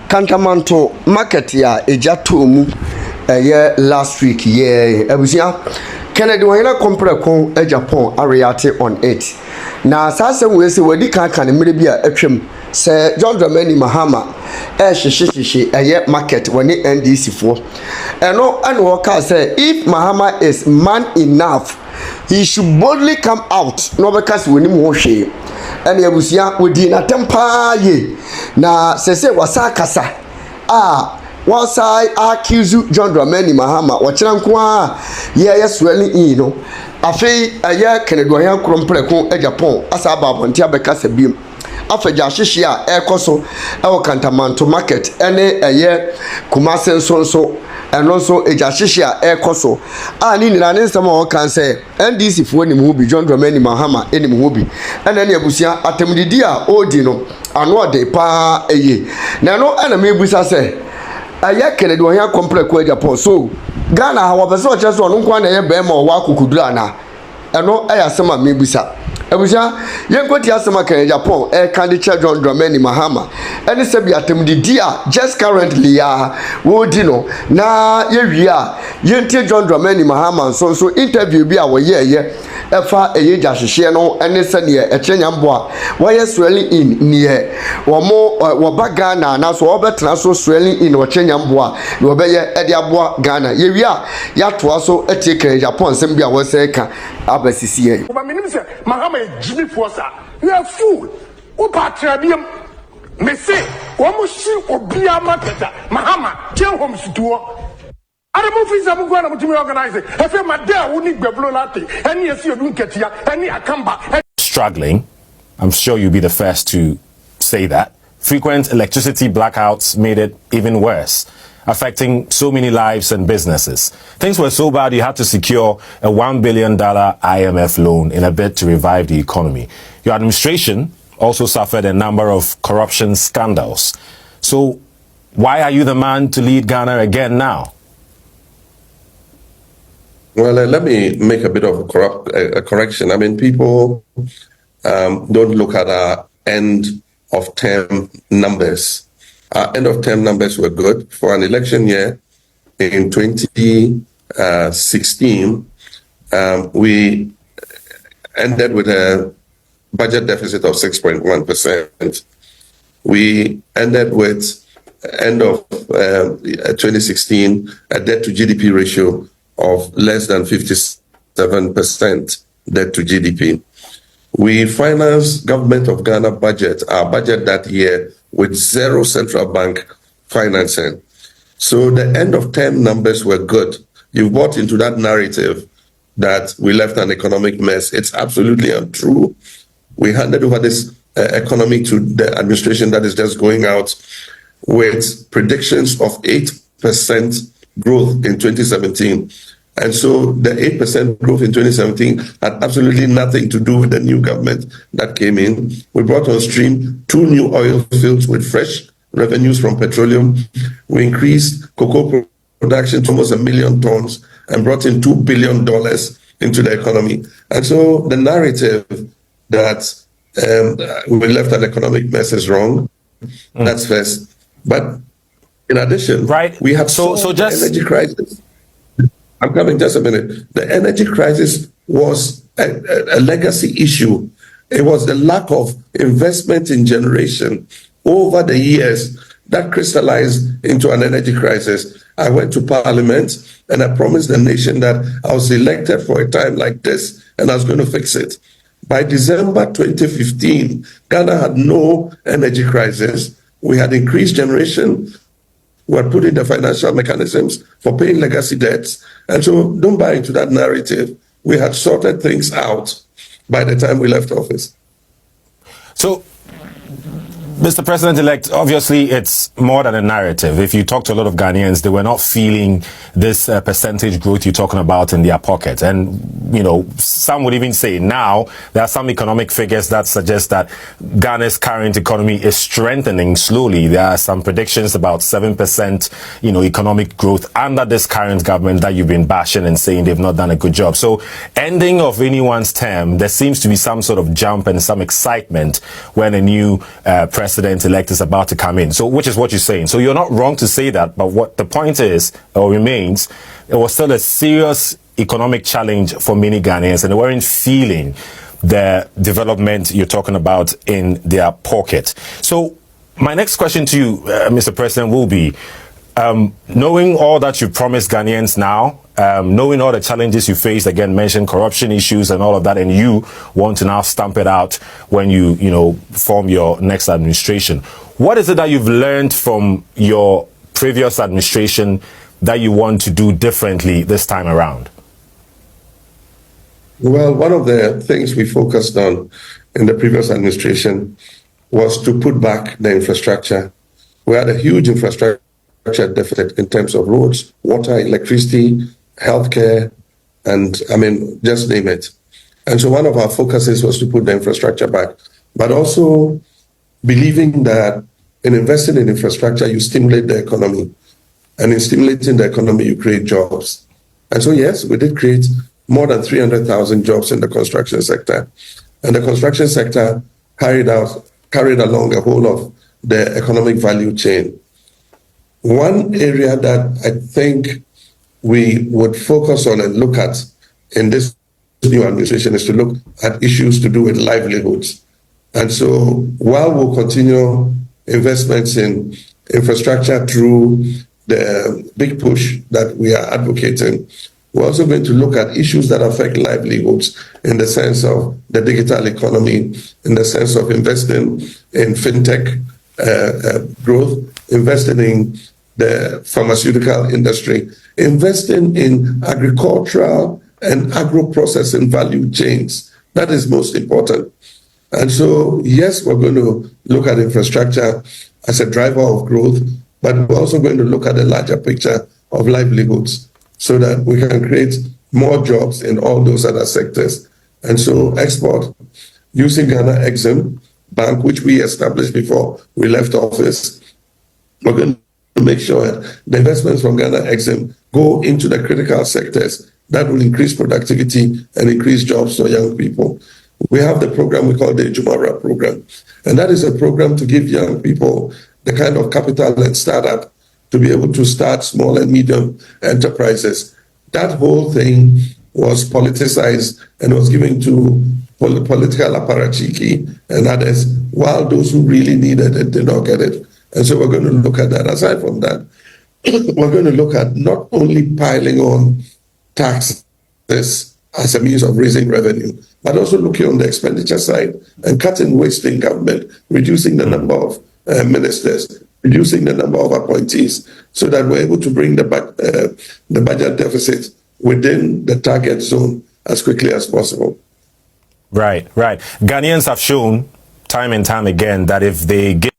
Kantamanto market ya Agyapong last week abusia Kennedy wanyana kompreko Agyapong areate on it na sase we se wadi kan mmere bi a atwam se John Dramani Mahama hyehyehye market wani NDC fo eno and worker say if Mahama is man enough he should boldly come out no because we nim ho hwe ene abusia wodi na tempa ye na sese wasakasa Wasai Accuses John Dramani Mahama wachira nko a ye swelling in no afei aye Kennedy yan krompreko Agyapong asa babonti abeka sabiem afeja hyehye a ekoso e Kantamanto market ene aye Kumase nso eno so eja hyehye a ekoso ni nina ne nsema o kan say NDC fo ni mu bi John Dramani Mahama eni mu bi ene ne abusia atemdidi a odi no ano ode pa eye na no ana mebusa say aye Kennedy wanya kompreko Agyapong so Ghana hawa pese o cheso no nkwa na ye be ma o wa kokudura na eno ayasema mebusa abuja yenkoti asema kan Agyapong candidate John Dramani Mahama ene se bi atemdidi a just currently wodi no na ye wi a yentie John Dramani Mahama so interview bi a wo ye efa eyeja hyehye no ene se ne ekyanyambo a wo ye swelling in ne wo ba Ghana na so wo betra so swelling in wo kyanyambo a ne wo be ye ede aboa Ghana ye wi a ya toa so etie kan Agyapong sem bi a wo se ka abasisi ye Mahama Jimmy Fosa, you are fool. Upatrabium, me say, Wamushi Obia Matata, Mahama, Jen Homes to I don't know if I'm going to organize it. I feel my dad wouldn't need Beblo Latte, and yes, you don't get here, and I come back. Struggling, I'm sure you'll be the first to say that. Frequent electricity blackouts made it even worse, affecting so many lives and businesses. Things were so bad you had to secure a $1 billion IMF loan in a bid to revive the economy. Your administration also suffered a number of corruption scandals. So why are you the man to lead Ghana again now? Well, let me make a bit of a correction. I mean, people don't look at our end of term numbers. Our end of term numbers were good for an election year. In 2016, we ended with a budget deficit of 6.1%. We ended with, end of 2016, a debt to GDP ratio of less than 57% debt to GDP. We financed Government of Ghana budget, our budget that year, with zero central bank financing. So the end of term numbers were good. You bought into that narrative that we left an economic mess. It's absolutely untrue. We handed over this economy to the administration that is just going out with predictions of 8% growth in 2017. And so the 8% growth in 2017 had absolutely nothing to do with the new government that came in. We brought on stream 2 new oil fields with fresh revenues from petroleum. We increased cocoa production to almost 1 million tons and brought in $2 billion into the economy. And so the narrative that we left an economic mess is wrong. That's first. But in addition, we have so just energy crisis. I'm coming just a minute. The energy crisis was a legacy issue. It was the lack of investment in generation over the years that crystallized into an energy crisis. I went to Parliament and I promised the nation that I was elected for a time like this and I was going to fix it. By December 2015, Ghana had no energy crisis. We had increased generation. We had put in the financial mechanisms for paying legacy debts. And so don't buy into that narrative. We had sorted things out by the time we left office. So, Mr. President-elect, obviously it's more than a narrative. If you talk to a lot of Ghanaians, they were not feeling this percentage growth you're talking about in their pocket. And, you know, some would even say now there are some economic figures that suggest that Ghana's current economy is strengthening slowly. There are some predictions about 7%, you know, economic growth under this current government that you've been bashing and saying they've not done a good job. So ending of anyone's term, there seems to be some sort of jump and some excitement when a new president president-elect is about to come in. So, which is what you're saying. So you're not wrong to say that, but what the point is, or remains, it was still a serious economic challenge for many Ghanaians, and they weren't feeling the development you're talking about in their pocket. So my next question to you, Mr. President, will be, knowing all that you promised Ghanaians now, knowing all the challenges you faced, again, mentioned corruption issues and all of that, and you want to now stamp it out when you form your next administration. What is it that you've learned from your previous administration that you want to do differently this time around? Well, one of the things we focused on in the previous administration was to put back the infrastructure. We had a huge infrastructure deficit in terms of roads, water, electricity, healthcare, and just name it. And so one of our focuses was to put the infrastructure back, but also believing that in investing in infrastructure, you stimulate the economy. And in stimulating the economy, you create jobs. And so, yes, we did create more than 300,000 jobs in the construction sector. And the construction sector carried along a whole of the economic value chain. One area that I think we would focus on and look at in this new administration is to look at issues to do with livelihoods. And so while we'll continue investments in infrastructure through the big push that we are advocating, we're also going to look at issues that affect livelihoods in the sense of the digital economy, in the sense of investing in fintech growth, investing in the pharmaceutical industry, investing in agricultural and agro-processing value chains. That is most important. And so, yes, we're going to look at infrastructure as a driver of growth, but we're also going to look at the larger picture of livelihoods so that we can create more jobs in all those other sectors. And so export, using Ghana Exim Bank, which we established before we left office, we're going to make sure that the investments from Ghana Exim go into the critical sectors that will increase productivity and increase jobs for young people. We have the program we call the Jumara program, and that is a program to give young people the kind of capital and startup to be able to start small and medium enterprises. That whole thing was politicized and was given to political apparatchiki and others, while those who really needed it did not get it. And so we're going to look at that. Aside from that, we're going to look at not only piling on taxes as a means of raising revenue, but also looking on the expenditure side and cutting waste in government, reducing the number of ministers, reducing the number of appointees, so that we're able to bring the budget deficit within the target zone as quickly as possible. Right. Ghanaians have shown time and time again that if they get